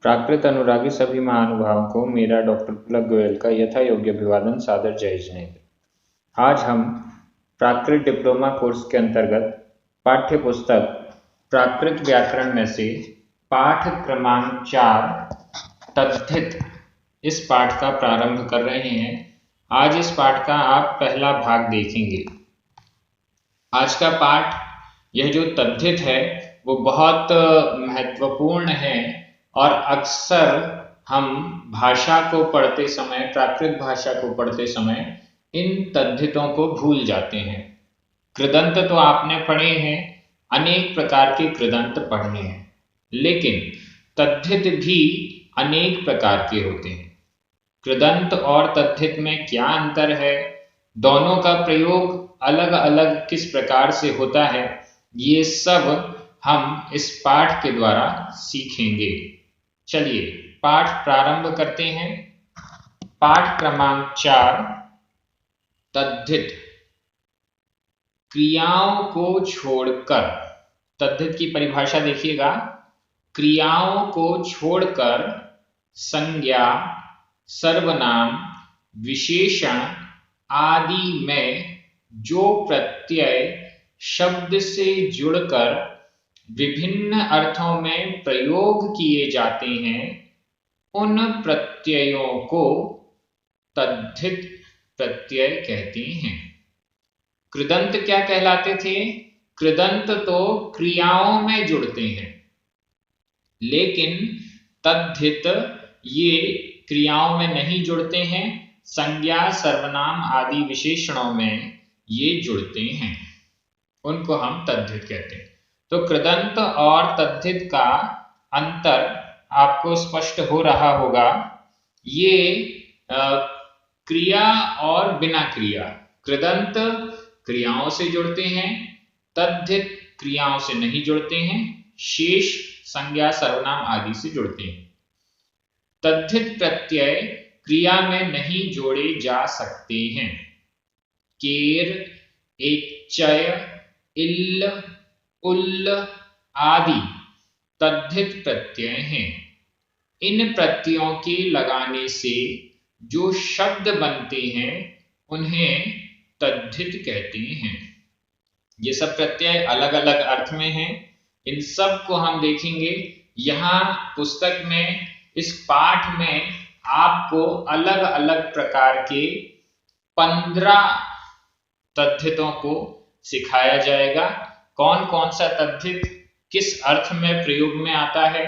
प्राकृत अनुरागी सभी महानुभावों को मेरा डॉक्टर पुलक गोयल का यथा योग्य अभिवादन सादर जय जिनेन्द्र। आज हम प्राकृत डिप्लोमा कोर्स के अंतर्गत पाठ्य पुस्तक प्राकृत व्याकरण में से पाठ क्रमांक 4 तद्धित इस पाठ का प्रारंभ कर रहे हैं। आज इस पाठ का आप पहला भाग देखेंगे। आज का पाठ यह जो तद्धित है वो बहुत महत्वपूर्ण है और अक्सर हम भाषा को पढ़ते समय, प्राकृत भाषा को पढ़ते समय इन तद्धितों को भूल जाते हैं। कृदंत तो आपने पढ़े हैं, अनेक प्रकार के कृदंत पढ़े हैं, लेकिन तद्धित भी अनेक प्रकार के होते हैं। कृदंत और तद्धित में क्या अंतर है, दोनों का प्रयोग अलग अलग किस प्रकार से होता है, ये सब हम इस पाठ के द्वारा सीखेंगे। चलिए पाठ प्रारंभ करते हैं। पाठ क्रमांक 4 तद्धित। क्रियाओं को छोड़कर, तद्धित की परिभाषा देखिएगा। क्रियाओं को छोड़कर संज्ञा, सर्वनाम, विशेषण आदि में जो प्रत्यय शब्द से जुड़कर विभिन्न अर्थों में प्रयोग किए जाते हैं, उन प्रत्ययों को तद्धित प्रत्यय कहते हैं। कृदंत क्या कहलाते थे? कृदंत तो क्रियाओं में जुड़ते हैं, लेकिन तद्धित ये क्रियाओं में नहीं जुड़ते हैं, संज्ञा, सर्वनाम आदि विशेषणों में ये जुड़ते हैं, उनको हम तद्धित कहते हैं। तो कृदंत और तद्धित का अंतर आपको स्पष्ट हो रहा होगा। ये क्रिया और बिना क्रिया, कृदंत क्रियाओं से जुड़ते हैं, तद्धित क्रियाओं से नहीं जुड़ते हैं, शेष संज्ञा, सर्वनाम आदि से जुड़ते हैं। तद्धित प्रत्यय क्रिया में नहीं जोड़े जा सकते हैं। केर, एचय, इल्ल, उल्ल आदि तद्धित प्रत्यय हैं। इन प्रत्ययों के लगाने से जो शब्द बनते हैं उन्हें तद्धित कहते हैं। ये सब प्रत्यय अलग अलग अर्थ में हैं, इन सब को हम देखेंगे। यहाँ पुस्तक में, इस पाठ में आपको अलग अलग प्रकार के 15 तद्धितों को सिखाया जाएगा। कौन कौन सा तद्धित किस अर्थ में प्रयोग में आता है,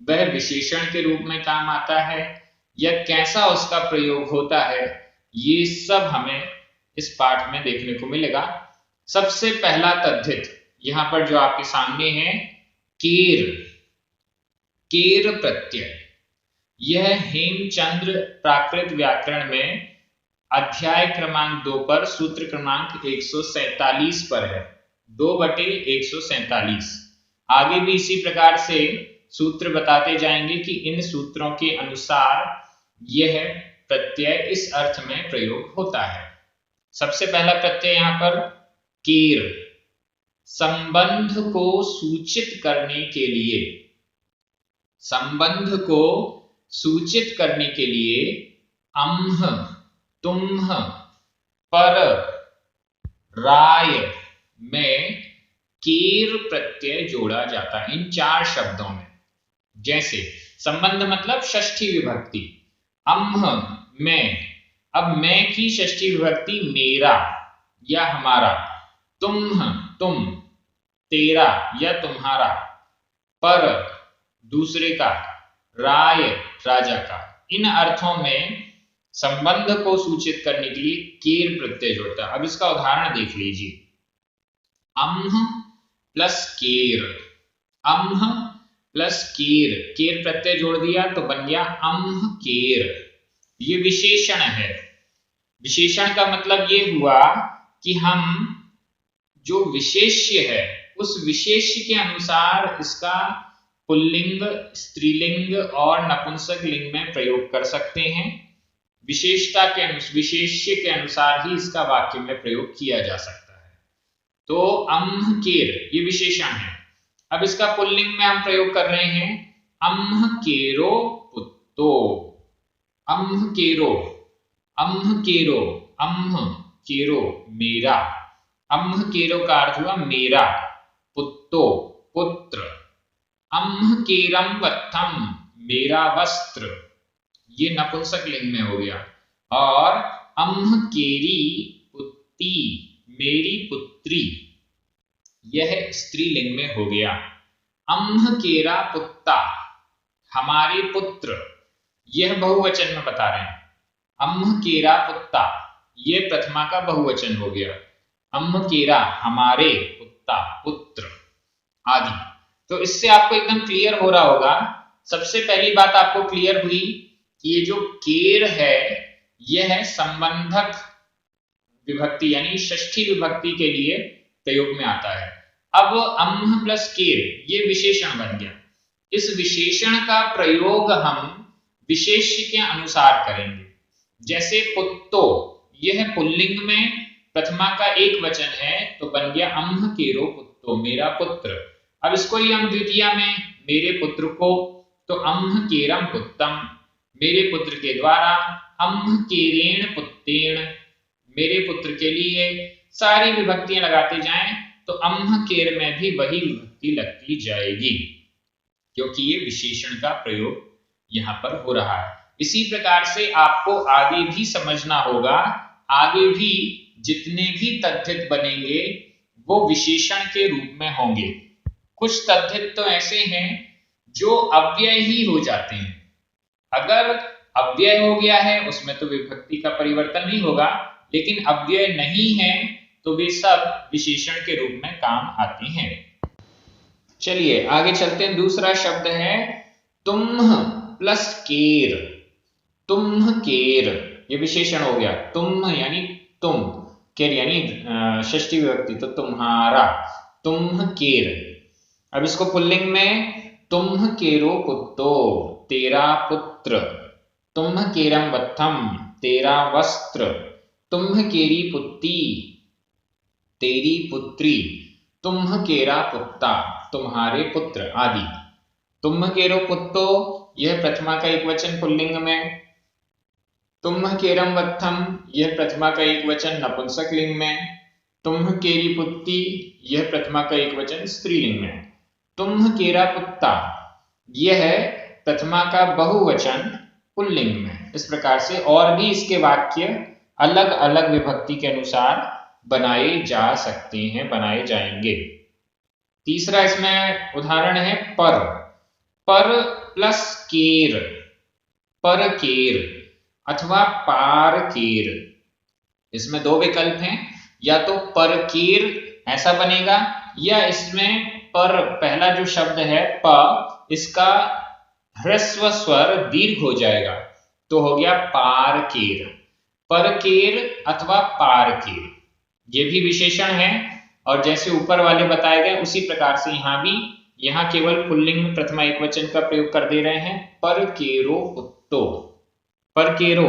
वह विशेषण के रूप में काम आता है या कैसा उसका प्रयोग होता है, ये सब हमें इस पाठ में देखने को मिलेगा। सबसे पहला तद्धित यहाँ पर जो आपके सामने है, केर। केर प्रत्यय, यह हेमचंद्र प्राकृत व्याकरण में अध्याय क्रमांक 2 पर सूत्र क्रमांक 147 पर है। 2/147। आगे भी इसी प्रकार से सूत्र बताते जाएंगे कि इन सूत्रों के अनुसार यह प्रत्यय इस अर्थ में प्रयोग होता है। सबसे पहला प्रत्यय यहाँ पर केर, संबंध को सूचित करने के लिए, संबंध को सूचित करने के लिए अम्ह, तुम्ह, पर, राय में केर प्रत्यय जोड़ा जाता है इन 4 शब्दों में। जैसे संबंध मतलब षष्ठी विभक्ति, अम्ह मैं, अब मैं की षष्ठी विभक्ति मेरा या हमारा, तुम्ह तुम, तेरा या तुम्हारा, पर दूसरे का, राय राजा का। इन अर्थों में संबंध को सूचित करने के लिए केर प्रत्यय जोड़ता है। अब इसका उदाहरण देख लीजिए। अम्ह प्लस केर, अम्ह प्लस केर, केर प्रत्यय जोड़ दिया तो बन गया अम्ह केर। ये विशेषण है। विशेषण का मतलब ये हुआ कि हम जो विशेष्य है उस विशेष्य के अनुसार इसका पुल्लिंग, स्त्रीलिंग और नपुंसक लिंग में प्रयोग कर सकते हैं। विशेषता के विशेष्य के अनुसार ही इसका वाक्य में प्रयोग किया जा सकता है। तो अम्ह केर ये विशेषण है। अब इसका पुल्लिंग में हम प्रयोग कर रहे हैं अम्ह केरो पुत्तो, अम्ह केरो, अम्ह केरो, अम्ह केरो मेरा, अम्ह केरो का अर्थ हुआ मेरा, पुत्तो पुत्र, अम्ह केरम वत्थम मेरा वस्त्र, ये नपुंसक लिंग में हो गया, और अम्ह केरी पुत्री मेरी पुत्री, यह स्त्रीलिंग में हो गया। अम्ह केरा पुत्ता हमारे पुत्र, यह बहुवचन में बता रहे हैं। अम्ह केरा पुत्ता यह प्रथमा का बहुवचन हो गया। अम्ह केरा हमारे पुत्ता पुत्र आदि। तो इससे आपको एकदम क्लियर हो रहा होगा। सबसे पहली बात आपको क्लियर हुई कि ये जो केर है यह संबंधक विभक्ति यानी षष्ठी विभक्ति के लिए प्रयोग में आता है। अब अम्ह प्लस केर ये विशेषण बन गया। इस विशेषण का प्रयोग हम विशेष्य के अनुसार करेंगे। जैसे पुत्तो, यह पुल्लिंग में प्रथमा का एक वचन है तो बन गया अम्ह केरो पुत्तो मेरा पुत्र। अब इसको ही हम द्वितीया में मेरे पुत्र को, तो अम्ह केरम पुत्तम मेरे पुत्र के द्वारा, अम्ह केरेण पुत्तेण मेरे पुत्र के लिए, सारी विभक्तियां लगाते जाएं तो अम्ह केर में भी वही विभक्ति लगती जाएगी, क्योंकि ये विशेषण का प्रयोग यहां पर हो रहा है। इसी प्रकार से आपको आगे भी समझना होगा, आगे भी जितने भी तद्धित बनेंगे वो विशेषण के रूप में होंगे। कुछ तद्धित तो ऐसे हैं जो अव्यय ही हो जाते हैं। अगर अव्यय हो गया है उसमें तो विभक्ति का परिवर्तन नहीं होगा, लेकिन अव्यय नहीं है तो वे सब विशेषण के रूप में काम आते हैं। चलिए आगे चलते हैं। दूसरा शब्द है तुम्ह प्लस केर, तुम्ह केर ये विशेषण हो गया। तुम्ह यानी तुम, केर यानी षष्ठी विभक्ति तो तुम्हारा, तुम्ह केर। अब इसको पुल्लिंग में तुम्ह केरो पुत्तो तेरा पुत्र, तुम्ह केरम वत्थम तेरा वस्त्र, तुम्ह केरी पुत्री तेरी पुत्री, तुम्ह केरा पुत्ता तुम्हारे पुत्र आदि। तुम्ह केरो पुत्तो यह प्रथमा का एक वचन पुल्लिंग में, तुम्ह केरम वत्थम यह प्रथमा का एक वचन नपुंसक लिंग में, तुम्ह केरी पुत्री यह प्रथमा का एक वचन स्त्रीलिंग में, तुम्ह केरा पुत्ता यह प्रथमा का बहुवचन पुल्लिंग में। इस प्रकार से और भी इसके वाक्य अलग अलग विभक्ति के अनुसार बनाए जा सकते हैं, बनाए जाएंगे। तीसरा इसमें उदाहरण है पर, पर प्लस केर, पर केर अथवा पार केर। इसमें दो विकल्प हैं, या तो पर केर ऐसा बनेगा, या इसमें पर पहला जो शब्द है प, इसका ह्रस्व स्वर दीर्घ हो जाएगा तो हो गया पार केर, पर केर अथवा पार केर। ये भी विशेषण है और जैसे ऊपर वाले बताए गए उसी प्रकार से यहाँ भी, यहाँ केवल पुल्लिंग में प्रथमा एक वचन का प्रयोग कर दे रहे हैं। पर केरो पुत्तो, पर केरो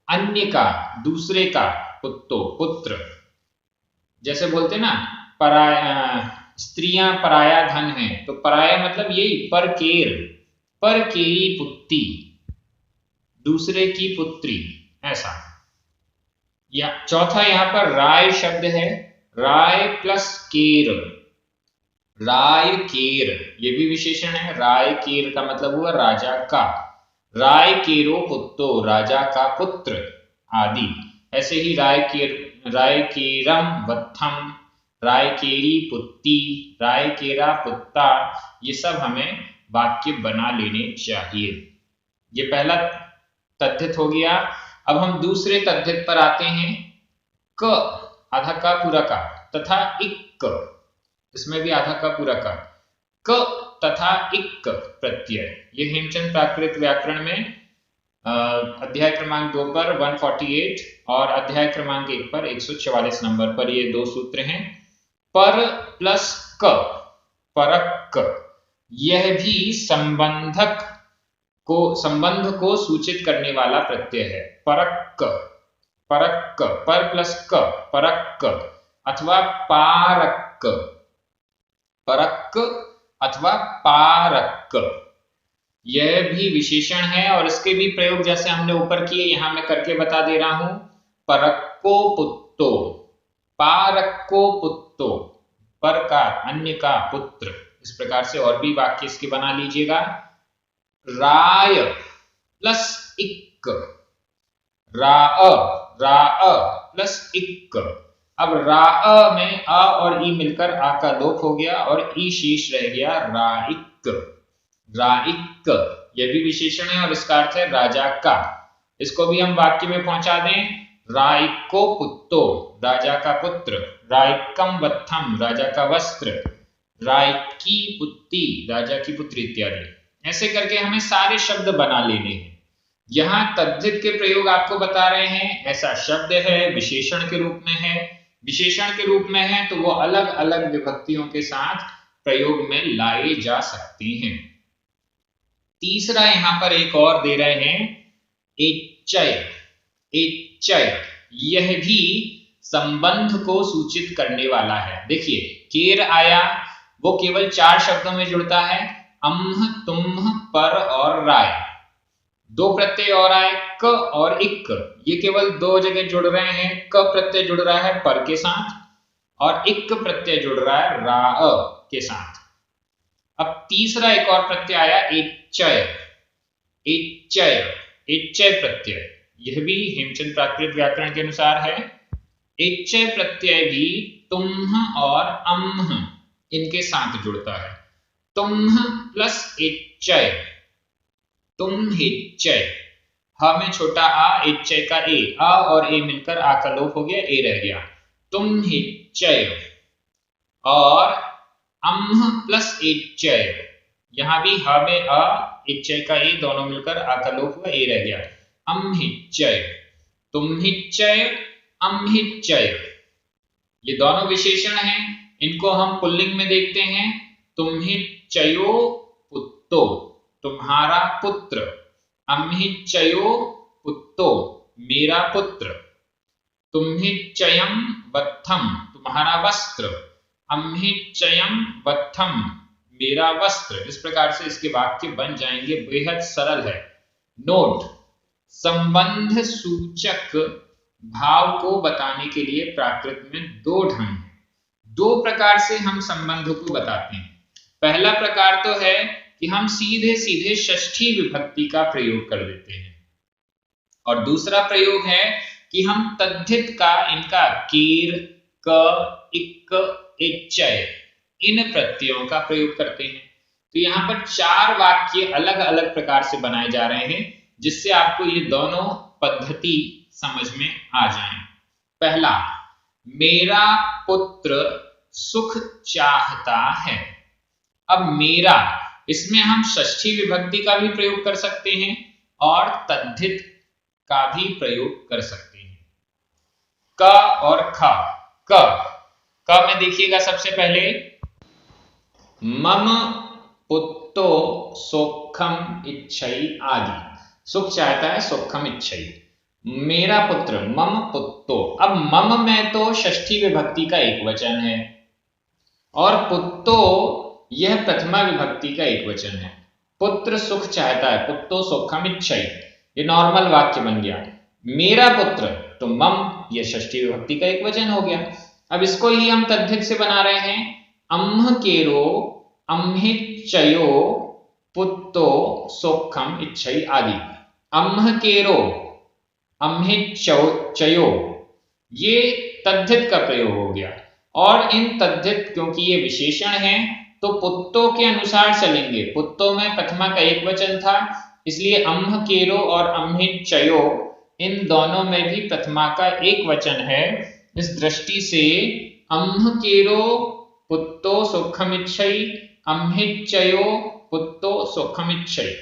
अन्य का, दूसरे का, पुत्तो पुत्र। जैसे बोलते ना पराया, स्त्रियां पराया धन है, तो पराया मतलब यही पर केर, पर केरी पुत्री दूसरे की पुत्री ऐसा। या चौथा यहां पर राय शब्द है, राय प्लस केर, राय केर ये भी विशेषण है। राय केर का मतलब हुआ राजा का, राय केरो पुत्तो राजा का पुत्र आदि। ऐसे ही राय केरम वत्थम, राय केरी पुत्री, राय केरा पुत्ता, ये सब हमें वाक्य बना लेने चाहिए। ये पहला तद्धित हो गया। अब हम दूसरे तद्धित पर आते हैं। क आधा का पूरा का तथा इक, इसमें भी आधा का पूरा का, क तथा इक प्रत्यय। ये हेमचंद प्राकृत व्याकरण में अध्याय क्रमांक 2 पर 148 और अध्याय क्रमांक 1 पर 144 नंबर पर ये दो सूत्र हैं। पर प्लस क, परक, यह भी संबंध को सूचित करने वाला प्रत्यय है। परक, परक, पर प्लस क, परक अथवा पारक, परक अथवा पारक। यह भी विशेषण है और इसके भी प्रयोग जैसे हमने ऊपर किए यहां मैं करके बता दे रहा हूं। परक्को पुत्तो, पारक्को पुत्तो, पर का अन्य का पुत्र, इस प्रकार से और भी वाक्य इसके बना लीजिएगा। राय प्लस इक्क, राअ प्लस इक्क। अब राअ में अ और ई मिलकर आ का लोप हो गया और ई शेष रह गया राइक, राइक। यह भी विशेषण है और इसका अर्थ है राजा का। इसको भी हम वाक्य में पहुंचा दें। राइको पुत्तो, राजा का पुत्र। राइकम वत्थम, राजा का वस्त्र। राइकी पुत्री, राजा की पुत्री इत्यादि। ऐसे करके हमें सारे शब्द बना लेने हैं। यहाँ तद्धित के प्रयोग आपको बता रहे हैं। ऐसा शब्द है, विशेषण के रूप में है, विशेषण के रूप में है तो वो अलग अलग विभक्तियों के साथ प्रयोग में लाए जा सकते हैं। तीसरा यहां पर एक और दे रहे हैं, एच्चय। एच्चय यह भी संबंध को सूचित करने वाला है। देखिए केर आया, वो केवल 4 शब्दों में जुड़ता है, अम्ह, तुम्ह, पर और राय। 2 प्रत्यय और आए, क और इक, ये केवल 2 जगह जुड़ रहे हैं। क प्रत्यय जुड़ रहा है पर के साथ और इक प्रत्यय जुड़ रहा है रा के साथ। अब तीसरा एक और प्रत्यय आया, एच्चय। एच्चय, एच्चय प्रत्यय, यह भी हेमचंद प्राकृत व्याकरण के अनुसार है। एच्चय प्रत्यय भी तुम्ह और अम्ह इनके साथ जुड़ता है। तुम्ह प्लस एच्चय, तुम्हेच्चय। ह में छोटा आ, एच्चय का ए, आ और ए मिलकर आ का लोप हो गया, ए रह गया। तुम्हेच्चय। और अम्ह प्लस एच्चय, यहां भी ह में अ, इच्चय का ए दोनों मिलकर आ का लोप हुआ, ए रह गया। अम्हिच्चय, तुम्हिच्चय, अम्हिच्चय, ये दोनों विशेषण हैं। इनको हम पुल्लिंग में देखते हैं। तुम्हिच्चयो पुत्तो, तुम्हारा पुत्र। अम्हिच्चयो पुत्तो, मेरा पुत्र। तुम्हिच्चयम वत्थम, तुम्हारा वस्त्र। अम्हिच्चयम वत्थम, मेरा वस्त्र। इस प्रकार से इसके वाक्य बन जाएंगे। बेहद सरल है। नोट, संबंध सूचक भाव को बताने के लिए प्राकृत में 2 ढंग हैं। 2 प्रकार से हम संबंध को बताते हैं। पहला प्रकार तो है कि हम सीधे सीधे षष्ठी विभक्ति का प्रयोग कर देते हैं और दूसरा प्रयोग है कि हम तद्धित का, इनका कीर, क, इक, एच्चय, इन प्रत्ययों का प्रयोग करते हैं। तो यहाँ पर 4 वाक्य अलग अलग प्रकार से बनाए जा रहे हैं जिससे आपको ये दोनों पद्धति समझ में आ जाए। पहला, मेरा पुत्र सुख चाहता है। अब मेरा, इसमें हम षष्ठी विभक्ति का भी प्रयोग कर सकते हैं और तद्धित का भी प्रयोग कर सकते हैं। क और ख। क में देखिएगा सबसे पहले, मम पुत्तो सोखम इच्छई आदि। सुख चाहता है, सोखम इच्छई, मेरा पुत्र। मम पुत्तो, अब मम में तो षष्ठी विभक्ति का एक वचन है और पुत्तो यह प्रथमा विभक्ति का एक वचन है। पुत्र सुख चाहता है, पुत्तो सोखम इच्छई, ये नॉर्मल वाक्य बन गया। मेरा पुत्र, तो मम यह षष्ठी विभक्ति का एक वचन हो गया। अब इसको ही हम तद्धित से बना रहे हैं। अम्ह केरो अम्हिच्चयो पुत्तो सोखम इच्छई आदि। अम्ह केरो अम्हिच्चयो, ये तद्धित का प्रयोग हो गया और इन तद्धित क्योंकि ये विशेषण हैं तो पुत्तों के अनुसार चलेंगे। पुत्तों में प्रथमा का एक वचन था, इसलिए अम्ह केरो और अम्हिच्चयो इन दोनों में भी प्रथमा का एक वचन है। इस दृष्टि से अम्ह केरो पुत्तो सोखमिच्छई, अम्हिच्चयो पुत्तो सोखमिच्छई।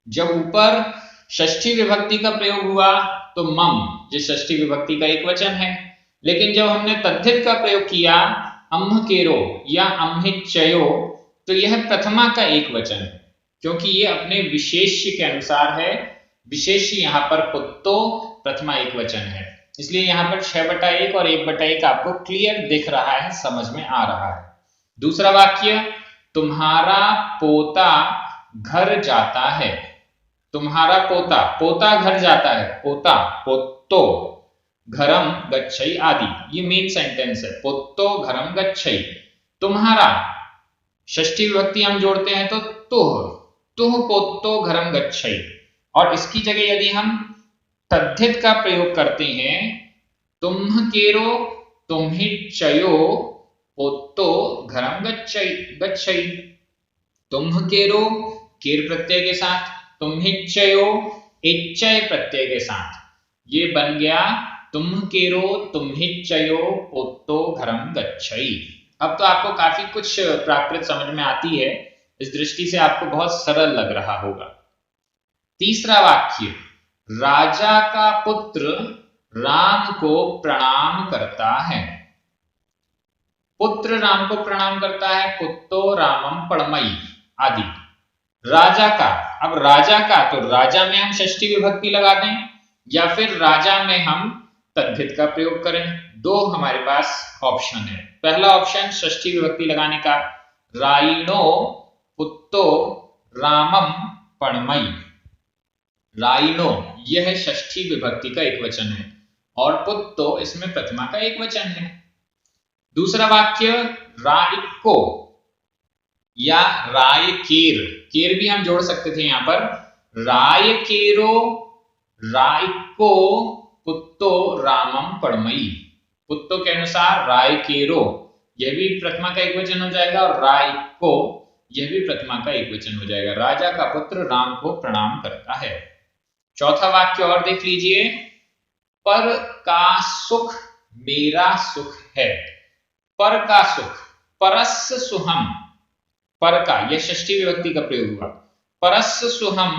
जब ऊपर षष्ठी विभक्ति का प्रयोग हुआ तो मम, जिस षष्ठी विभक्ति का एक वचन है, लेकिन जब हमने तद्धित का प्रयोग किया अम्ह केरो या अम्हिच्चयो तो यह प्रथमा का एक वचन है क्योंकि ये अपने विशेष्य के अनुसार है। विशेष्य यहाँ पर पुत्तो प्रथमा एक वचन है, इसलिए यहाँ पर 6/1 और 1/1 आपको क्लियर दिख रहा है, समझ में आ रहा है। दूसरा वाक्य, तुम्हारा पोता घर जाता है। तुम्हारा पोता, पोता घर जाता है, पोता, पोत्तो घरम गच्छई आदि, ये मेन सेंटेंस है। पोत्तो घरम गच्छई। तुम्हारा षष्ठी विभक्ति हम जोड़ते हैं तो तुह, तुह पोत्तो घरम गच्छई। और इसकी जगह यदि हम तद्धित का प्रयोग करते हैं, तुम्हकेरो तुम्हिच्चयो पोत्तो घरम गच्छई। तुम्हकेरो केर प्रत्यय के साथ, तुम्हिच्चयो इच्चय प्रत्यय के साथ, ये बन गया तुम्हकेरो तुम्हिच्चयो पोत्तो घरम गच्छई। अब तो आपको काफी कुछ प्राकृत समझ में आती है, इस दृष्टि से आपको बहुत सरल लग रहा होगा। तीसरा वाक्य, राजा का पुत्र राम को प्रणाम करता है। पुत्र राम को प्रणाम करता है, पुत्तो रामम पड़मई आदि। राजा का, अब राजा का तो राजा में हम षष्ठी विभक्ति लगा दें या फिर राजा में हम तद्धित का प्रयोग करें। दो हमारे पास ऑप्शन है। पहला ऑप्शन षष्ठी विभक्ति लगाने का, राइनो पुत्तो रामम पड़मई। राइनो यह षष्ठी विभक्ति का एक वचन है और पुत्तो इसमें प्रथमा का एक वचन है। दूसरा वाक्य, राइको या रायकेर, केर भी हम जोड़ सकते थे यहां पर। रायकेरो राइको पुत्तो रामम पड़मई। पुत्तो के अनुसार रायकेरो यह भी प्रथमा का एक वचन हो जाएगा और राइको यह भी प्रथमा का एक वचन हो जाएगा। राजा का पुत्र राम को प्रणाम करता है। चौथा वाक्य और देख लीजिए, पर का सुख मेरा सुख है। पर का सुख, परस्य सुहम, पर का यह षष्ठी विभक्ति का प्रयोग हुआ। परस्य सुहम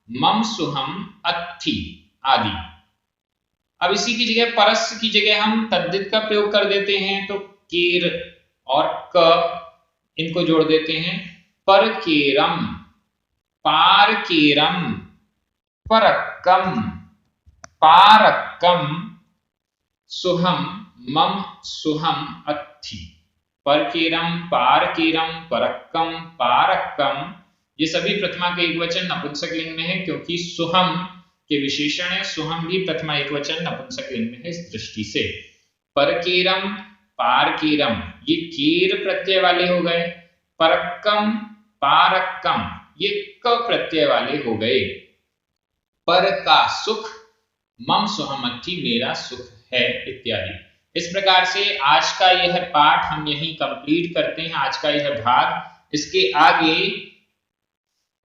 मम सुहम अत्थि आदि। अब इसी की जगह, परस्य की जगह हम तद्धित का प्रयोग कर देते हैं तो केर और क इनको जोड़ देते हैं। पर केरम, पार केरम, परक्कम, पारक्कम, सुहम मम सुहम अत्थि। परकेरम, पारकेरम, परक्कम, पारक्कम, ये सभी प्रथमा के एक वचन नपुंसक लिंग में है क्योंकि सुहम के विशेषण है। सुहम भी प्रथमा एक वचन नपुंसक लिंग में है। इस दृष्टि से परकेरम, पारकेरम ये केर प्रत्यय वाले हो गए। परक्कम, पारक्कम ये क प्रत्यय वाले हो गए। पर का सुख मम सुहमति मेरा सुख है इत्यादि। इस प्रकार से आज का यह पाठ हम यहीं कंप्लीट करते हैं, आज का यह भाग। इसके आगे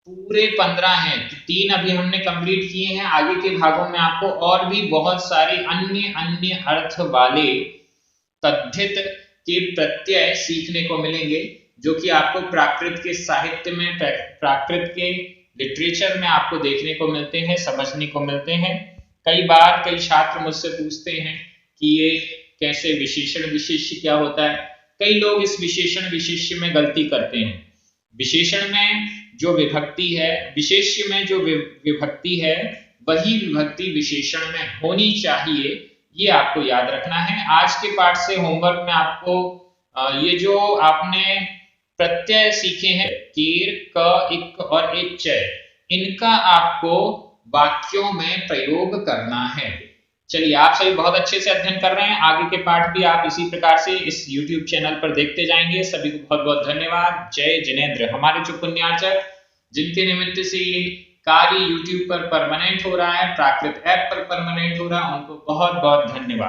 पूरे 15 हैं, 3 अभी हमने कंप्लीट किए हैं। आगे के भागों में आपको और भी बहुत सारे अन्य अर्थ वाले तद्धित के प्रत्यय सीखने को मिलेंगे जो कि आपको प्राकृत के साहित्य में, प्राकृत के लिटरेचर में आपको देखने को मिलते हैं, समझने को मिलते हैं। कई बार कई छात्र मुझसे पूछते हैं कि ये कैसे विशेषण विशेष्य क्या होता है। कई लोग इस विशेषण विशेष्य में गलती करते हैं। विशेषण में जो विभक्ति है, विशेष्य में जो विभक्ति है, वही विभक्ति विशेषण में होनी चाहिए, ये आपको याद रखना है। आज के पाठ से होमवर्क में आपको ये जो आपने प्रत्यय सीखे हैं केर, क, इक और इच्चय, इनका आपको वाक्यों में प्रयोग करना है। चलिए, आप सभी बहुत अच्छे से अध्ययन कर रहे हैं। आगे के पाठ भी आप इसी प्रकार से इस YouTube चैनल पर देखते जाएंगे। सभी को बहुत बहुत धन्यवाद। जय जिनेंद्र। हमारे जो पुण्यार्चक जिनके निमित्त से ये कार्य YouTube पर परमानेंट हो रहा है, प्राकृत ऐप पर परमानेंट हो रहा है, उनको बहुत बहुत धन्यवाद।